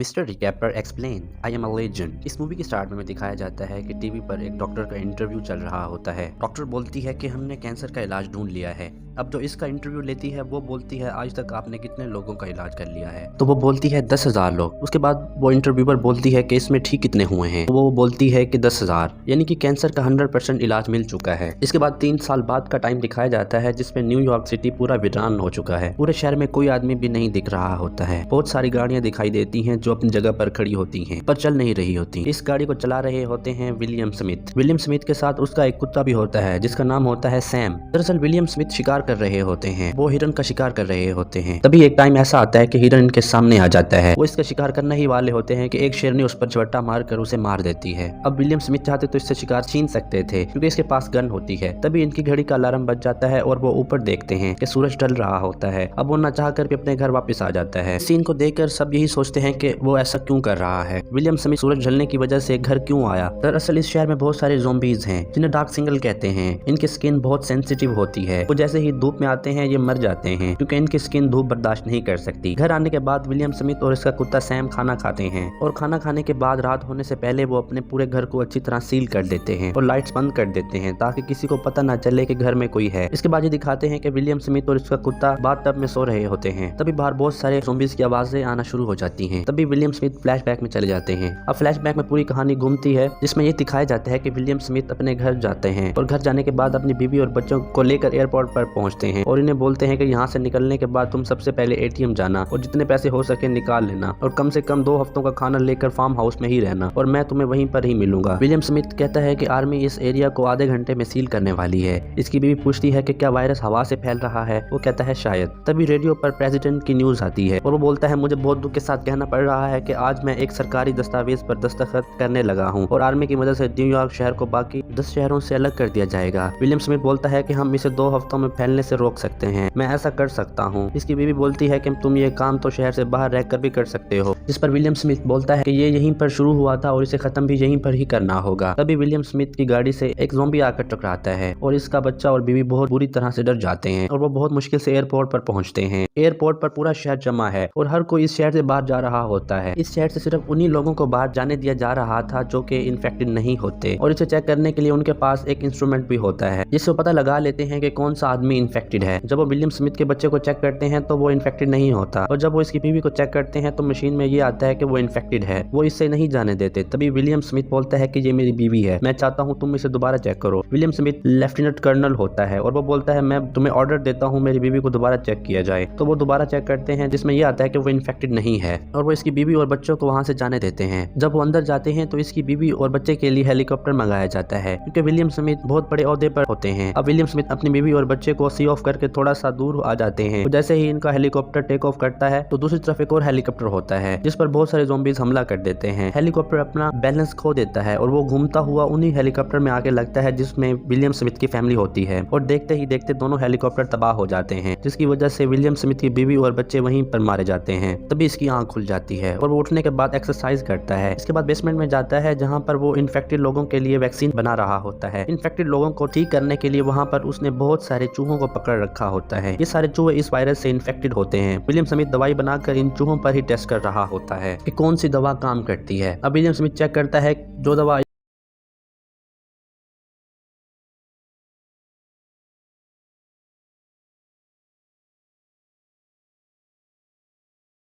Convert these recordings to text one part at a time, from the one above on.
Mister recapper explain I am a legend. इस movie के start में दिखाया जाता है कि टीवी पर एक डॉक्टर का इंटरव्यू चल रहा होता है। डॉक्टर बोलती है कि हमने कैंसर का इलाज ढूंढ लिया है। अब जो इसका इंटरव्यू लेती है वो बोलती है आज तक आपने कितने लोगों का इलाज कर लिया है। तो वो बोलती है 10,000 लोग। उसके बाद वो इंटरव्यूअर बोलती है कि इसमें ठीक कितने हुए हैं। तो वो बोलती है कि 10,000, यानी कि कैंसर का 100% इलाज मिल चुका है। इसके बाद 3 साल बाद का टाइम दिखाया जाता है जिसमें न्यूयॉर्क सिटी पूरा वीरान हो चुका है। पूरे शहर में कोई आदमी भी नहीं दिख रहा होता है। बहुत सारी गाड़ियां दिखाई देती हैं जो अपनी जगह पर खड़ी होती हैं पर चल नहीं रही होती। इस गाड़ी को चला रहे होते हैं विलियम स्मिथ। विलियम स्मिथ के साथ उसका एक कुत्ता भी होता है जिसका नाम होता है सैम। दरअसल विलियम स्मिथ शिकार कर रहे होते हैं। वो हिरन का शिकार कर रहे होते हैं। तभी एक टाइम ऐसा आता है कि हिरन इनके सामने आ जाता है। वो इसका शिकार करने ही वाले होते हैं कि एक शेरनी उस पर झपट्टा मारकर उसे मार देती है। अब विलियम स्मिथ चाहते तो इससे शिकार छीन सकते थे क्योंकि इसके पास गन होती है। तभी इनकी घड़ी का अलार्म बज जाता है और वो ऊपर देखते हैं कि सूरज ढल रहा होता है। अब वो न चाह कर भी अपने घर वापस आ जाता है। सीन को देखकर सब यही सोचते हैं कि वो ऐसा क्यों कर रहा है। विलियम स्मिथ सूरज ढलने की वजह से घर क्यों आया। दरअसल इस शहर में बहुत सारे ज़ॉम्बीज हैं जिन्हें डार्क सिंगल कहते हैं। इनकी स्किन बहुत सेंसिटिव होती है। वो जैसे ही धूप में आते हैं ये मर जाते हैं क्योंकि इनकी स्किन धूप बर्दाश्त नहीं कर सकती। घर आने के बाद विलियम स्मिथ और इसका कुत्ता सैम खाना खाते हैं और खाना खाने के बाद रात होने से पहले वो अपने पूरे घर को अच्छी तरह सील कर देते हैं और लाइट्स बंद कर देते हैं ताकि किसी को पता ना चले कि घर में कोई है। इसके बाद ये दिखाते हैं कि विलियम स्मिथ और इसका कुत्ता बाथटब में सो रहे होते हैं। तभी बाहर बहुत सारे ज़ॉम्बीज की आवाजें आना शुरू हो जाती हैं। तभी विलियम स्मिथ फ्लैशबैक में चले जाते हैं। अब फ्लैशबैक में पूरी कहानी घूमती है जिसमें ये दिखाया जाता है कि विलियम स्मिथ अपने घर जाते हैं और घर जाने के बाद अपनी बीवी और बच्चों को लेकर एयरपोर्ट पर पहुंचते हैं और इन्हें बोलते हैं कि यहाँ से निकलने के बाद तुम सबसे पहले एटीएम जाना और जितने पैसे हो सके निकाल लेना और कम से कम 2 हफ्तों का खाना लेकर फार्म हाउस में ही रहना और मैं तुम्हें वहीं पर ही मिलूंगा। विलियम स्मिथ कहता है कि आर्मी इस एरिया को आधे घंटे में सील करने वाली है। इसकी बीवी पूछती है कि क्या वायरस हवा से फैल रहा है। वो कहता है शायद। तभी रेडियो पर प्रेसिडेंट की न्यूज आती है और वो बोलता है मुझे बहुत दुख के साथ कहना पड़ रहा है कि आज मैं एक सरकारी दस्तावेज पर दस्तखत करने लगा हूँ और आर्मी की मदद से न्यूयॉर्क शहर को बाकी 10 शहरों से अलग कर दिया जाएगा। विलियम स्मिथ बोलता है कि हम इसे 2 हफ्तों में फैलने से रोक सकते हैं। मैं ऐसा कर सकता हूँ। इसकी बीवी बोलती है कि तुम ये काम तो शहर से बाहर रहकर भी कर सकते हो। जिस पर विलियम स्मिथ बोलता है कि ये यहीं पर शुरू हुआ था और इसे खत्म भी यहीं पर ही करना होगा। तभी विलियम स्मिथ की गाड़ी से एक ज़ॉम्बी आकर टकराता है और इसका बच्चा और बीवी बहुत बुरी तरह से डर जाते हैं और वो बहुत मुश्किल से एयरपोर्ट पर पहुंचते हैं। एयरपोर्ट पर पूरा शहर जमा है और हर कोई इस शहर से बाहर जा रहा होता है। इस शहर से सिर्फ उन्हीं लोगों को बाहर जाने दिया जा रहा था जो कि इन्फेक्टेड नहीं होते और इसे चेक करने के लिए उनके पास एक इंस्ट्रूमेंट भी होता है जिससे पता लगा लेते हैं कि कौन सा आदमी इन्फेक्टेड है। जब वो विलियम स्मिथ के बच्चे को चेक करते हैं तो वो इन्फेक्टेड नहीं होता और जब वो इसकी बीवी को चेक करते हैं तो मशीन में ये आता है कि वो इन्फेक्टेड है। वो इससे नहीं जाने देते। तभी विलियम स्मिथ बोलता है कि ये मेरी बीवी है, मैं चाहता हूँ तुम इसे दोबारा चेक करो। विलियम स्मिथ लेफ्टिनेंट कर्नल होता है और वो बोलता है मैं तुम्हें ऑर्डर देता हूँ मेरी बीवी को दोबारा चेक किया जाए। तो वो दोबारा चेक करते हैं जिसमें ये आता है कि वो इन्फेक्टेड नहीं है और वो इसकी बीवी और बच्चों को वहां से जाने देते हैं। जब वो अंदर जाते हैं तो इसकी बीवी और बच्चे के लिए हेलीकॉप्टर मंगाया जाता है क्योंकि विलियम स्मिथ बहुत बड़े ओहदे पर होते हैं। अब विलियम स्मिथ अपनी बीवी और बच्चे को सी ऑफ करके थोड़ा सा दूर आ जाते हैं। तो जैसे ही इनका हेलीकॉप्टर टेक ऑफ करता है तो दूसरी तरफ एक और हेलीकॉप्टर होता है जिस पर बहुत सारे ज़ॉम्बीज हमला कर देते हैं। हेलीकॉप्टर अपना बैलेंस खो देता है और वो घूमता हुआ उन्हीं हेलीकॉप्टर में आके लगता है जिसमें विलियम स्मिथ की फैमिली होती है और देखते ही देखते दोनों हेलीकॉप्टर तबाह हो जाते हैं जिसकी वजह से विलियम स्मिथ की बीवी और बच्चे वहीं पर मारे जाते हैं। तभी इसकी आंख खुल जाती है और वो उठने के बाद एक्सरसाइज करता है। इसके बाद बेसमेंट में जाता है जहाँ पर वो इन्फेक्टेड लोगों के लिए वैक्सीन बना रहा होता है। इन्फेक्टेड लोगों को ठीक करने के लिए वहाँ पर उसने बहुत सारे चूहों को पकड़ रखा होता है। ये सारे चूहे इस वायरस से इन्फेक्टेड होते हैं। विलियम स्मिथ दवाई बनाकर इन चूहों पर ही टेस्ट कर रहा होता है कि कौन सी दवा काम करती है। अब विलियम स्मिथ चेक करता है जो दवा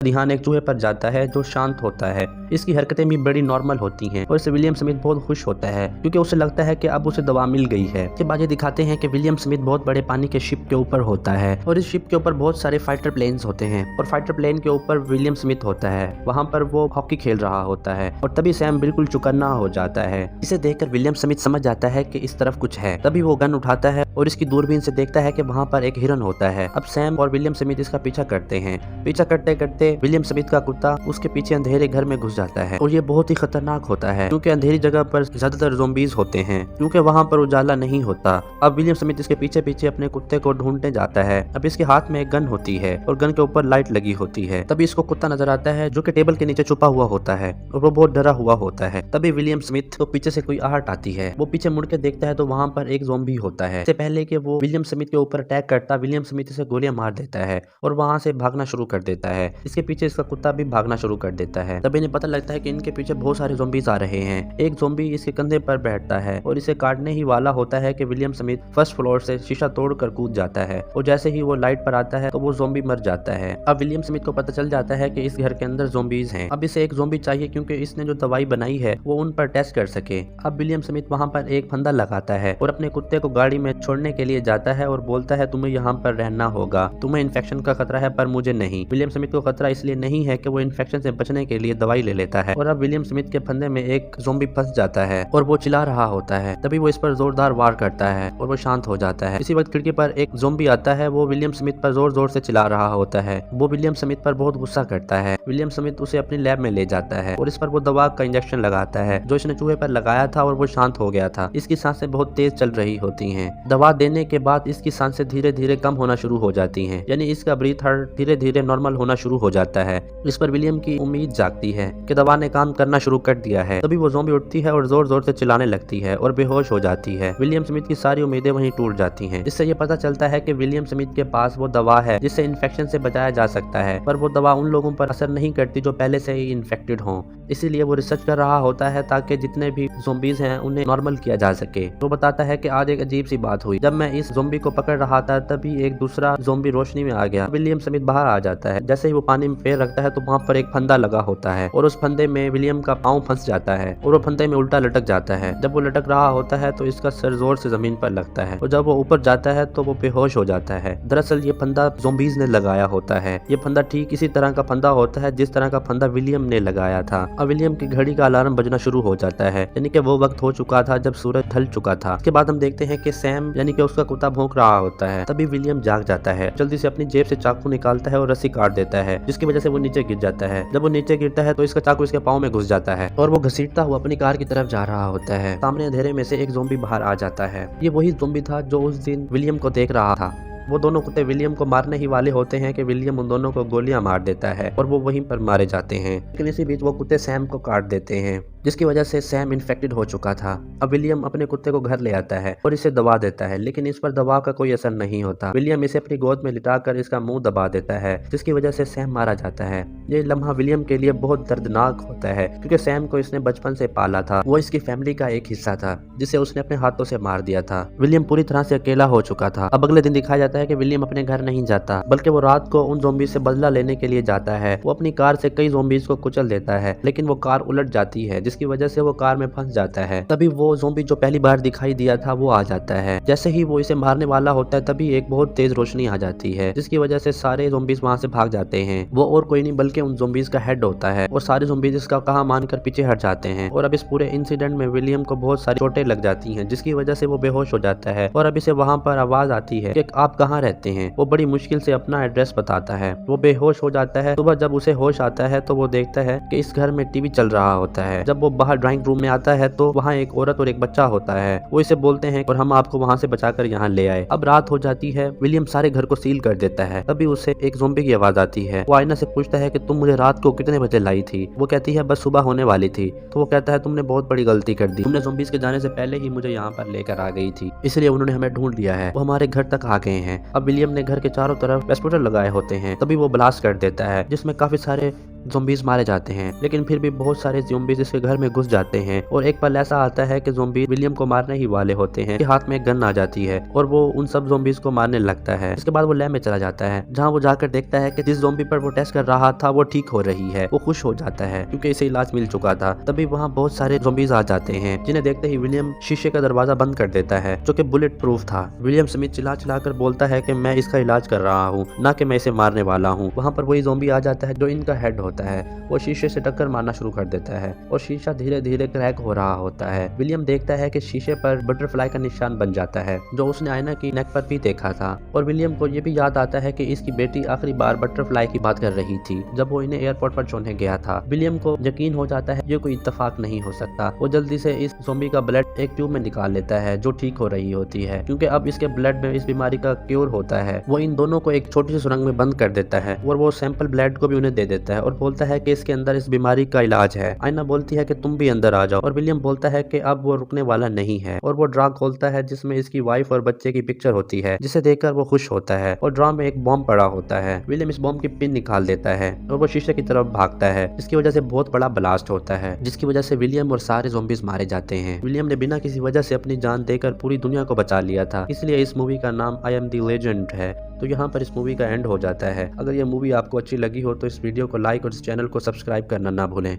ध्यान एक चूहे पर जाता है जो शांत होता है। इसकी हरकतें भी बड़ी नॉर्मल होती हैं और इससे विलियम स्मिथ बहुत खुश होता है क्योंकि उसे लगता है कि अब उसे दवा मिल गई है। इसके बाद ये दिखाते हैं कि विलियम स्मिथ बहुत बड़े पानी के शिप के ऊपर होता है और इस शिप के ऊपर बहुत सारे फाइटर प्लेन्स होते हैं और फाइटर प्लेन के ऊपर विलियम स्मिथ होता है। वहाँ पर वो हॉकी खेल रहा होता है और तभी सैम बिल्कुल चौकन्ना हो जाता है। इसे देखकर विलियम स्मिथ समझ जाता है कि इस तरफ कुछ है। तभी वो गन उठाता है और इसकी दूरबीन से देखता है कि वहाँ पर एक हिरन होता है। अब सैम और विलियम स्मिथ इसका पीछा करते हैं। पीछा करते करते विलियम स्मिथ का कुत्ता उसके पीछे अंधेरे घर में घुस जाता है और ये बहुत ही खतरनाक होता है क्योंकि अंधेरी जगह पर ज्यादातर ज़ॉम्बीज होते हैं क्योंकि वहाँ पर उजाला नहीं होता। अब विलियम स्मिथ इसके पीछे पीछे अपने कुत्ते को ढूंढने जाता है। अब इसके हाथ में एक गन होती है और गन के ऊपर लाइट लगी होती है। तभी इसको कुत्ता नजर आता है जो कि टेबल के नीचे छुपा हुआ होता है और वो बहुत डरा हुआ होता है। तभी विलियम स्मिथ को पीछे से कोई आहट आती है। वो पीछे मुड़ के देखता है तो वहाँ पर एक ज़ॉम्बी होता है। इससे पहले कि वो विलियम स्मिथ के ऊपर अटैक करता, विलियम स्मिथ इसे गोलियां मार देता है और वहाँ से भागना शुरू कर देता है। इसके इसके पीछे इसका कुत्ता भी भागना शुरू कर देता है। तब इन्हें पता लगता है कि इनके पीछे बहुत सारे ज़ॉम्बीज आ रहे हैं। एक ज़ॉम्बी इसके कंधे पर बैठता है और इसे काटने ही वाला होता है कि विलियम स्मिथ फर्स्ट फ्लोर से शीशा तोड़कर कूद जाता है और जैसे ही वो लाइट पर आता है तो वो ज़ॉम्बी मर जाता है। अब विलियम स्मिथ को पता चल जाता है कि इस घर के अंदर ज़ॉम्बीज हैं। अब इसे एक ज़ॉम्बी चाहिए क्योंकि इसने जो दवाई बनाई है वो उन पर टेस्ट कर सके। अब विलियम स्मिथ वहाँ पर एक फंदा लगाता है और अपने कुत्ते को गाड़ी में छोड़ने के लिए जाता है और बोलता है तुम्हें यहाँ पर रहना होगा, तुम्हें इन्फेक्शन का खतरा है पर मुझे नहीं। विलियम स्मिथ को खतरा इसलिए नहीं है कि वो इन्फेक्शन से बचने के लिए दवाई ले लेता है। और अब विलियम स्मिथ के फंदे में एक ज़ॉम्बी फंस जाता है और वो चिल्ला रहा होता है। तभी वो इस पर जोरदार वार करता है और वो शांत हो जाता है। इसी वक्त खिड़की पर एक ज़ॉम्बी आता है, वो विलियम स्मिथ पर जोर जोर से चिल्ला रहा होता है। वो विलियम स्मिथ पर बहुत गुस्सा करता है। विलियम स्मिथ उसे अपनी लैब में ले जाता है और इस पर वो दवा का इंजेक्शन लगाता है जो इसने चूहे पर लगाया था और वो शांत हो गया था। इसकी सांसें बहुत तेज चल रही होती हैं। दवा देने के बाद इसकी सांसें धीरे धीरे कम होना शुरू हो जाती हैं, यानी इसका ब्रीथ हार्ट धीरे धीरे नॉर्मल होना शुरू हो जाता है। इस पर विलियम की उम्मीद जागती है कि दवा ने काम करना शुरू कर दिया है। तभी वो ज़ॉम्बी उठती है और जोर जोर से चिल्लाने लगती है और बेहोश हो जाती है। विलियम स्मिथ की सारी उम्मीदें वहीं टूट जाती हैं। इससे ये पता चलता है कि विलियम स्मिथ के पास वो दवा है जिससे इन्फेक्शन से बचाया जा सकता है, पर वो दवा उन लोगों पर असर नहीं करती जो पहले से ही इन्फेक्टेड हों। इसीलिए वो रिसर्च कर रहा होता है ताकि जितने भी ज़ॉम्बीज हैं उन्हें नॉर्मल किया जा सके। वो बताता है कि आज एक अजीब सी बात हुई। जब मैं इस ज़ॉम्बी को पकड़ रहा था तभी एक दूसरा ज़ॉम्बी रोशनी में आ गया। विलियम स्मिथ बाहर आ जाता है। जैसे ही वो पानी में पैर रखता है तो वहाँ पर एक फंदा लगा होता है और उस फंदे में विलियम का पाँव फंस जाता है और वो फंदे में उल्टा लटक जाता है। जब वो लटक रहा होता है तो इसका सर जोर से जमीन पर लगता है और जब वो ऊपर जाता है तो वो बेहोश हो जाता है। दरअसल ये फंदा ज़ॉम्बीज ने लगाया होता है। ये फंदा ठीक इसी तरह का फंदा होता है जिस तरह का फंदा विलियम ने लगाया था। अब विलियम की घड़ी का अलार्म बजना शुरू हो जाता है, यानी कि वो वक्त हो चुका था जब सूरज ढल चुका था। इसके बाद हम देखते हैं कि सैम यानी कि उसका कुत्ता भौंक रहा होता है। तभी विलियम जाग जाता है, जल्दी से अपनी जेब से चाकू निकालता है और रस्सी काट देता है, जिसकी वजह से वो नीचे गिर जाता है। जब वो नीचे गिरता है तो इसका चाकू इसके पाँव में घुस जाता है और वो घसीटता हुआ अपनी कार की तरफ जा रहा होता है। सामने अंधेरे में से एक ज़ॉम्बी बाहर आ जाता है। ये वही ज़ॉम्बी था जो उस दिन विलियम को देख रहा था। वो दोनों कुत्ते विलियम को मारने ही वाले होते हैं कि विलियम उन दोनों को गोलियां मार देता है और वो वहीं पर मारे जाते हैं। लेकिन इसी बीच वो कुत्ते सैम को काट देते हैं, जिसकी वजह से सैम इन्फेक्टेड हो चुका था। अब विलियम अपने कुत्ते को घर ले आता है और इसे दबा देता है, लेकिन इस पर दवा का कोई असर नहीं होता। विलियम इसे अपनी गोद में लिटाकर इसका मुंह दबा देता है, जिसकी वजह से सैम मारा जाता है। ये लम्हा विलियम के लिए बहुत दर्दनाक होता है क्योंकि सैम को इसने बचपन से पाला था। वो इसकी फैमिली का एक हिस्सा था जिसे उसने अपने हाथों से मार दिया था। विलियम पूरी तरह से अकेला हो चुका था। अब अगले दिन दिखाया जाता है कि विलियम अपने घर नहीं जाता, बल्कि वो रात को उन ज़ॉम्बीज से बदला लेने के लिए जाता है। वो अपनी कार से कई ज़ॉम्बीज को कुचल देता है, लेकिन वो कार उलट जाती है, जिसकी वजह से वो कार में फंस जाता है। तभी वो ज़ॉम्बी जो पहली बार दिखाई दिया था वो आ जाता है। जैसे ही वो इसे मारने वाला होता है तभी एक बहुत तेज रोशनी आ जाती है, जिसकी वजह से सारे ज़ॉम्बीज वहाँ से भाग जाते हैं। वो और कोई नहीं बल्कि उन ज़ॉम्बीज का हेड होता है और सारे ज़ॉम्बीज इसका कहा मानकर पीछे हट जाते हैं। और अब इस पूरे इंसिडेंट में विलियम को बहुत सारी चोटें लग जाती हैं, जिसकी वजह से वो बेहोश हो जाता है। और अब इसे वहाँ पर आवाज आती है कि आप कहाँ रहते हैं। वो बड़ी मुश्किल से अपना एड्रेस बताता है। वो बेहोश हो जाता है। सुबह जब उसे होश आता है तो वो देखता है कि इस घर में टीवी चल रहा होता है। जब वो बाहर ड्राइंग रूम में आता है तो वहाँ एक औरत और एक बच्चा होता है। वो इसे बोलते हैं और हम आपको वहाँ से बचाकर यहाँ ले आए। अब रात हो जाती है। विलियम सारे घर को सील कर देता है। तभी उसे एक ज़ॉम्बी की आवाज आती है। वो आईना से पूछता है कि तुम मुझे रात को कितने बजे लाई थी। वो कहती है बस सुबह होने वाली थी। तो वो कहता है तुमने बहुत बड़ी गलती कर दी, तुमने ज़ॉम्बीज के जाने से पहले ही मुझे यहाँ पर लेकर आ गई थी, इसलिए उन्होंने हमें ढूंढ लिया है। वो हमारे घर तक आ गए हैं। अब विलियम ने घर के चारों तरफ वेस्पिटर लगाए होते हैं। तभी वो ब्लास्ट कर देता है, जिसमें काफी सारे ज़ॉम्बीज मारे जाते हैं, लेकिन फिर भी बहुत सारे ज़ॉम्बीज इसके घर में घुस जाते हैं। और एक पल ऐसा आता है कि ज़ॉम्बी विलियम को मारने ही वाले होते हैं कि हाथ में एक गन आ जाती है और वो उन सब ज़ॉम्बीज को मारने लगता है। इसके बाद वो लैब में चला जाता है, जहाँ वो जाकर देखता है कि जिस ज़ॉम्बी पर वो टेस्ट कर रहा था वो ठीक हो रही है। वो खुश हो जाता है क्योंकि इसे इलाज मिल चुका था। तभी वहाँ बहुत सारे ज़ॉम्बीज आ जाते हैं, जिन्हें देखते ही विलियम शीशे का दरवाजा बंद कर देता है जो कि बुलेट प्रूफ था। विलियम स्मिथ चिल्ला चिल्लाकर बोलता है कि मैं इसका इलाज कर रहा हूँ, ना कि मैं इसे मारने वाला हूँ। वहाँ पर वही ज़ॉम्बी आ जाता है जो इनका हेड होता है। वो शीशे से टक्कर मारना शुरू कर देता है और शीशा धीरे धीरे क्रैक हो रहा होता है। विलियम देखता है कि शीशे पर बटरफ्लाई का निशान बन जाता है जो उसने आईना की नेक पर भी देखा था। और विलियम को ये भी याद आता है कि इसकी बेटी आखिरी बार बटरफ्लाई की बात कर रही थी जब वो इन्हें एयरपोर्ट पर छोड़ने गया था। विलियम को यकीन हो जाता है ये कोई इत्तेफाक नहीं हो सकता। वो जल्दी से इस ज़ॉम्बी का ब्लड एक ट्यूब में निकाल लेता है जो ठीक हो रही होती है, क्योंकि अब इसके ब्लड में इस बीमारी का क्योर होता है। वो इन दोनों को एक छोटी सी सुरंग में बंद कर देता है और वो सैंपल ब्लड को भी उन्हें दे देता है और बोलता है कि इसके अंदर इस बीमारी का इलाज है। आयना बोलती है कि तुम भी अंदर आ जाओ और विलियम बोलता है कि अब वो रुकने वाला नहीं है और वो ड्रा खोलता है जिसमें इसकी वाइफ और बच्चे की पिक्चर होती है, जिसे देखकर वो खुश होता है और ड्रा में एक बॉम्ब पड़ा होता है। विलियम इस बॉम्ब की पिन निकाल देता है और वो शीशे की तरफ भागता है, जिसकी वजह से बहुत बड़ा ब्लास्ट होता है, जिसकी वजह से विलियम और सारे ज़ॉम्बीज़ मारे जाते हैं। विलियम ने बिना किसी वजह से अपनी जान देकर पूरी दुनिया को बचा लिया था, इसलिए इस मूवी का नाम आई एम द लेजेंड है। तो यहाँ पर इस मूवी का एंड हो जाता है। अगर ये मूवी आपको अच्छी लगी हो तो इस वीडियो को लाइक और इस चैनल को सब्सक्राइब करना ना भूलें।